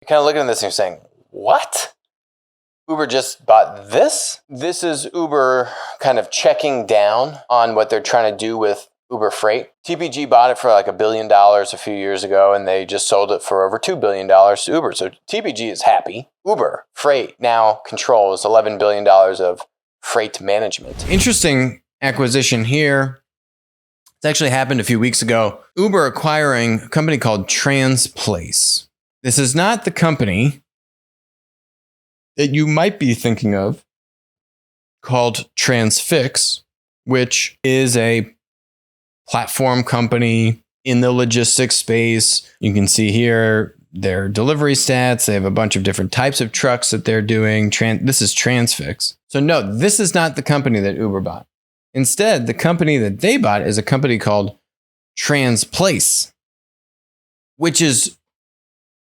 You're kind of looking at this and you're saying, what? Uber just bought this? This is Uber kind of checking down on what they're trying to do with Uber Freight. TPG bought it for like $1 billion a few years ago, and they just sold it for over $2 billion to Uber. So TPG is happy. Uber Freight now controls $11 billion of freight management. Interesting acquisition here. It's actually happened a few weeks ago. Uber acquiring a company called Transplace. This is not the company that you might be thinking of called Transfix, which is a platform company in the logistics space. You can see here their delivery stats. They have a bunch of different types of trucks that they're doing. This is Transfix. So no, this is not the company that Uber bought. Instead, the company that they bought is a company called Transplace, which is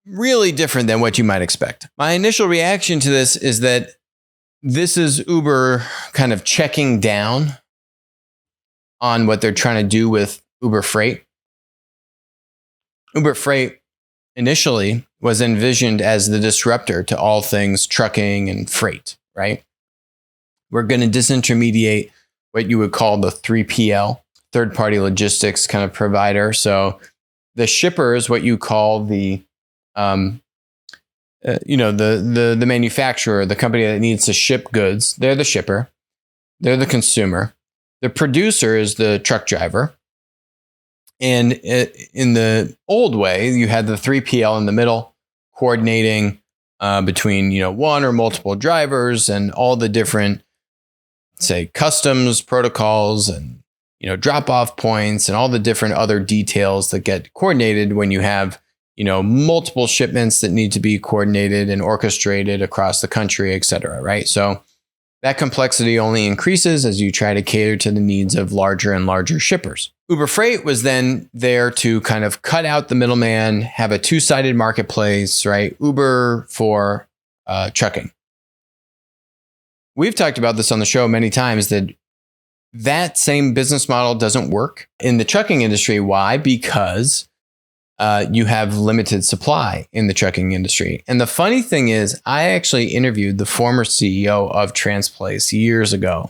really different than what you might expect. My initial reaction to this is that this is Uber kind of checking down on what they're trying to do with Uber Freight. Uber Freight initially was envisioned as the disruptor to all things trucking and freight, right? We're going to disintermediate what you would call the 3PL, third-party logistics kind of provider. So the shipper is what you call the the manufacturer, the company that needs to ship goods. They're the shipper. They're the consumer. The producer is the truck driver. And in the old way, you had the 3PL in the middle, coordinating between one or multiple drivers and all the different, say, customs protocols and drop-off points and all the different other details that get coordinated when you have multiple shipments that need to be coordinated and orchestrated across the country, et cetera, right? So that complexity only increases as you try to cater to the needs of larger and larger shippers. Uber Freight was then there to kind of cut out the middleman, have a two-sided marketplace, right? Uber for trucking. We've talked about this on the show many times that same business model doesn't work in the trucking industry. Why? Because you have limited supply in the trucking industry. And the funny thing is, I actually interviewed the former CEO of Transplace years ago.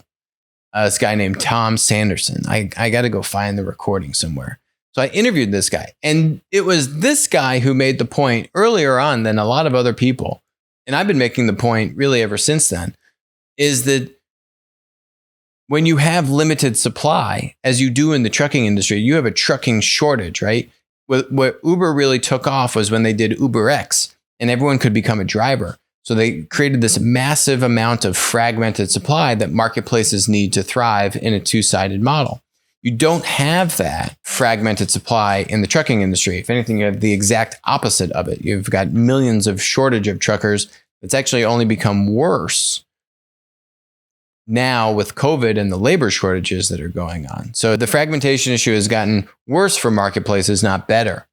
This guy named Tom Sanderson. I got to go find the recording somewhere. So I interviewed this guy. And it was this guy who made the point earlier on than a lot of other people. And I've been making the point really ever since then, is that when you have limited supply, as you do in the trucking industry, you have a trucking shortage, right? What Uber really took off was when they did UberX and everyone could become a driver. So they created this massive amount of fragmented supply that marketplaces need to thrive in a two-sided model. You don't have that fragmented supply in the trucking industry. If anything, you have the exact opposite of it. You've got millions of shortage of truckers. It's actually only become worse now with COVID and the labor shortages that are going on. So the fragmentation issue has gotten worse for marketplaces, not better.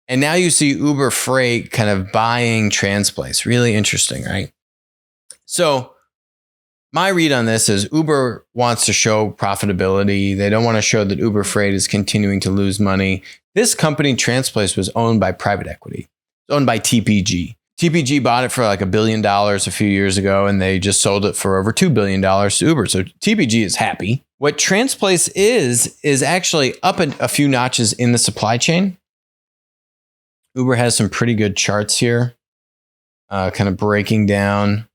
And now you see Uber Freight kind of buying Transplace. Really interesting, right? So my read on this is Uber wants to show profitability. They don't want to show that Uber Freight is continuing to lose money. This company, Transplace, was owned by private equity. It's owned by TPG. TPG bought it for like $1 billion a few years ago, and they just sold it for over $2 billion to Uber. So TPG is happy. What Transplace is actually up a few notches in the supply chain. Uber has some pretty good charts here, kind of breaking down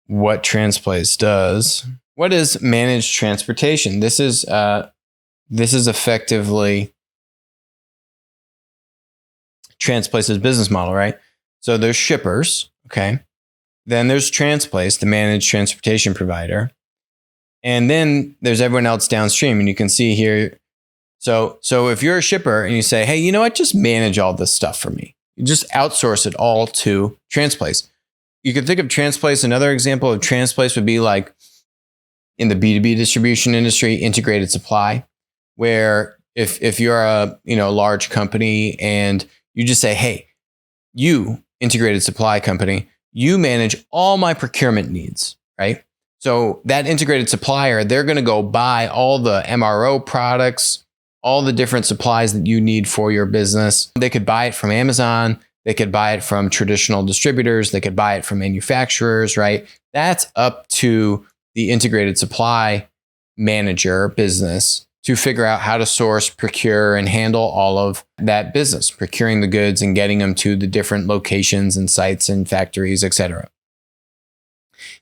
what Transplace does. What is managed transportation? This is effectively Transplace's business model, right? So there's shippers, okay? Then there's Transplace, the managed transportation provider. And then there's everyone else downstream. And you can see here, so if you're a shipper and you say, hey, you know what, just manage all this stuff for me. You just outsource it all to Transplace. You can think of Transplace, another example of Transplace would be like in the B2B distribution industry, integrated supply, where if you're a large company and you just say, hey, you integrated supply company, you manage all my procurement needs, right? So that integrated supplier, they're going to go buy all the MRO products, all the different supplies that you need for your business. They could buy it from Amazon. They could buy it from traditional distributors. They could buy it from manufacturers, right? That's up to the integrated supply manager business to figure out how to source, procure, and handle all of that business, procuring the goods and getting them to the different locations and sites and factories, etc.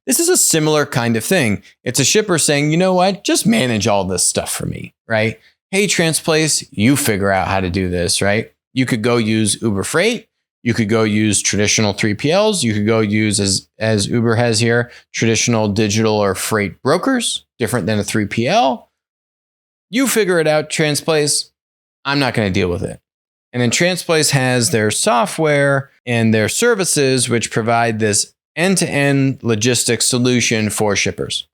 This is a similar kind of thing. It's a shipper saying, you know what, just manage all this stuff for me, right? Hey, Transplace, you figure out how to do this, right? You could go use Uber Freight. You could go use traditional 3PLs. You could go use, as Uber has here, traditional digital or freight brokers, different than a 3PL. You figure it out, Transplace. I'm not going to deal with it. And then Transplace has their software and their services, which provide this end-to-end logistics solution for shippers.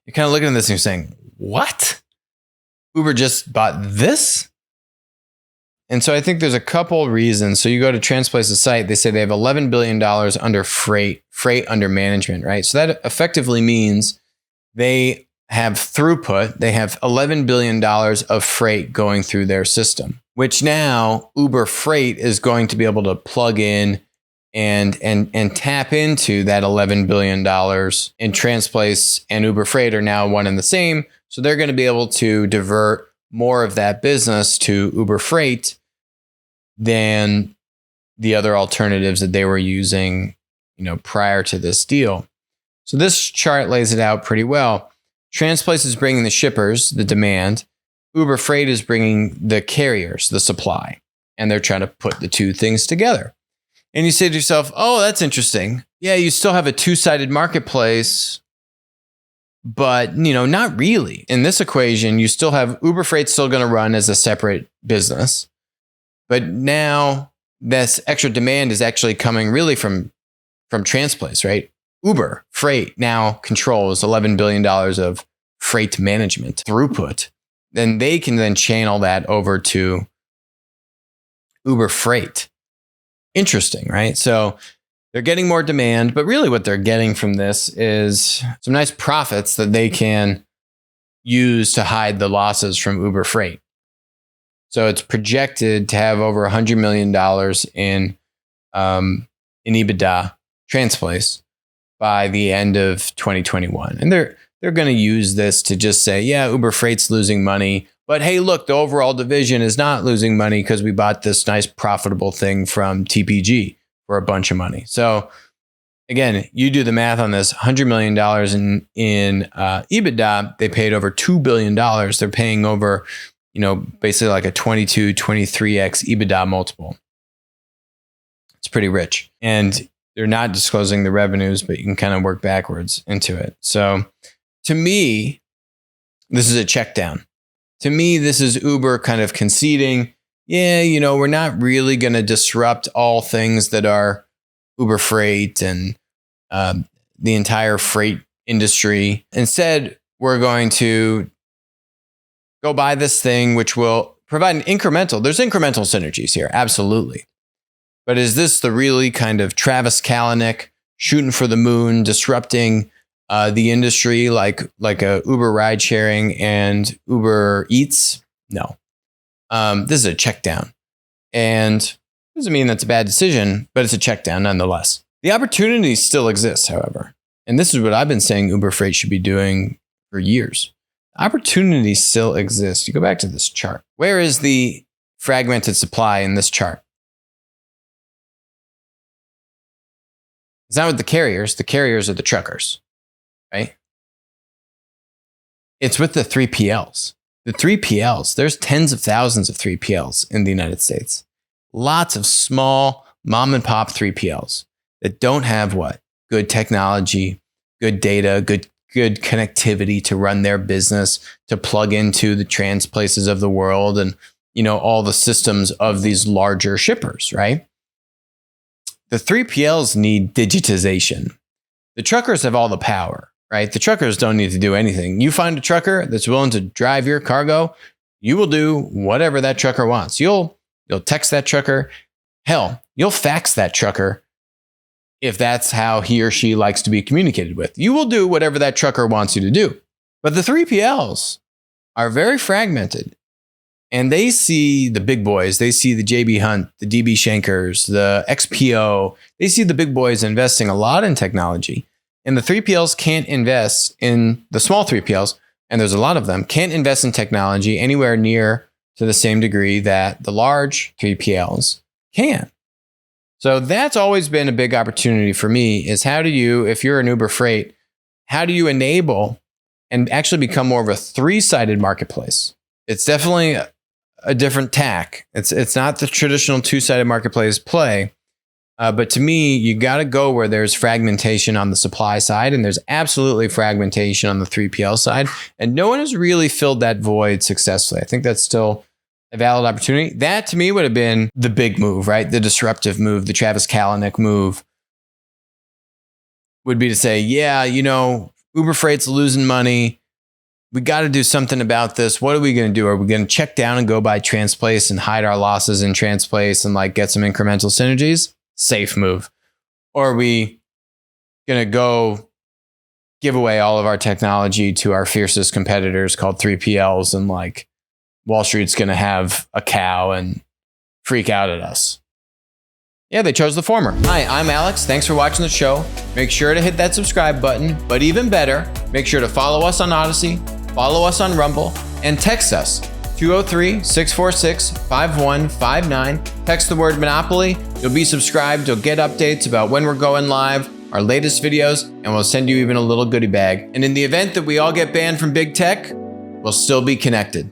You're kind of looking at this and you're saying, what? Uber just bought this? And so I think there's a couple reasons. So you go to Transplace's site, they say they have $11 billion under freight under management, right? So that effectively means they have throughput. They have $11 billion of freight going through their system, which now Uber Freight is going to be able to plug in and tap into that $11 billion. And Transplace and Uber Freight are now one and the same. So they're going to be able to divert more of that business to Uber Freight than the other alternatives that they were using, prior to this deal. So this chart lays it out pretty well. Transplace is bringing the shippers, the demand. Uber Freight is bringing the carriers, the supply. And they're trying to put the two things together. And you say to yourself, oh, that's interesting. Yeah, you still have a two-sided marketplace, but, not really. In this equation, you still have Uber Freight still going to run as a separate business. But now this extra demand is actually coming really from Transplace, right? Uber Freight now controls $11 billion of freight management throughput. Then they can then channel that over to Uber Freight. Interesting, right? So they're getting more demand, but really what they're getting from this is some nice profits that they can use to hide the losses from Uber Freight. So it's projected to have over $100 million in EBITDA, Transplace, by the end of 2021. And they're going to use this to just say, yeah, Uber Freight's losing money, but hey, look, the overall division is not losing money because we bought this nice profitable thing from TPG for a bunch of money. So again, you do the math on this, $100 million in EBITDA, they paid over $2 billion. They're paying over, basically like a 22, 23x EBITDA multiple. It's pretty rich. And they're not disclosing the revenues, but you can kind of work backwards into it. So to me, this is a check down. To me, this is Uber kind of conceding, yeah, we're not really going to disrupt all things that are Uber Freight and the entire freight industry. Instead, we're going to go buy this thing, which will provide there's incremental synergies here, absolutely. But is this the really kind of Travis Kalanick shooting for the moon, disrupting the industry like a Uber ride sharing and Uber Eats? No. This is a check down. And doesn't mean that's a bad decision, but it's a check down nonetheless. The opportunity still exists, however. And this is what I've been saying Uber Freight should be doing for years. Opportunity still exists. You go back to this chart. Where is the fragmented supply in this chart? It's not with the carriers. The carriers are the truckers, right? It's with the 3PLs. The 3PLs, there's tens of thousands of 3PLs in the United States. Lots of small mom and pop 3PLs that don't have what? Good technology, good data, good connectivity to run their business, to plug into the Transplaces of the world and, all the systems of these larger shippers, right? The 3PLs need digitization. The truckers have all the power, right? The truckers don't need to do anything. You find a trucker that's willing to drive your cargo, you will do whatever that trucker wants. You'll text that trucker. Hell, you'll fax that trucker if that's how he or she likes to be communicated with. You will do whatever that trucker wants you to do. But the 3PLs are very fragmented. And they see the big boys. They see the JB Hunt, the DB Shankers, the XPO. They see the big boys investing a lot in technology. And the 3PLs can't invest in the small 3PLs, and there's a lot of them, can't invest in technology anywhere near to the same degree that the large 3PLs can. So that's always been a big opportunity for me is how do you, if you're an Uber Freight, how do you enable and actually become more of a three-sided marketplace? It's definitely a different tack. It's not the traditional two-sided marketplace play. But to me, you got to go where there's fragmentation on the supply side, and there's absolutely fragmentation on the 3PL side. And no one has really filled that void successfully. I think that's still a valid opportunity. That to me would have been the big move, right? The disruptive move, the Travis Kalanick move would be to say, yeah, Uber Freight's losing money. We got to do something about this. What are we going to do? Are we going to check down and go buy Transplace and hide our losses in Transplace and get some incremental synergies? Safe move. Or are we going to go give away all of our technology to our fiercest competitors called 3PLs and Wall Street's going to have a cow and freak out at us? Yeah, they chose the former. Hi, I'm Alex. Thanks for watching the show. Make sure to hit that subscribe button, but even better, make sure to follow us on Odyssey, follow us on Rumble, and text us 203-646-5159. Text the word Monopoly. You'll be subscribed. You'll get updates about when we're going live, our latest videos, and we'll send you even a little goodie bag. And in the event that we all get banned from big tech, we'll still be connected.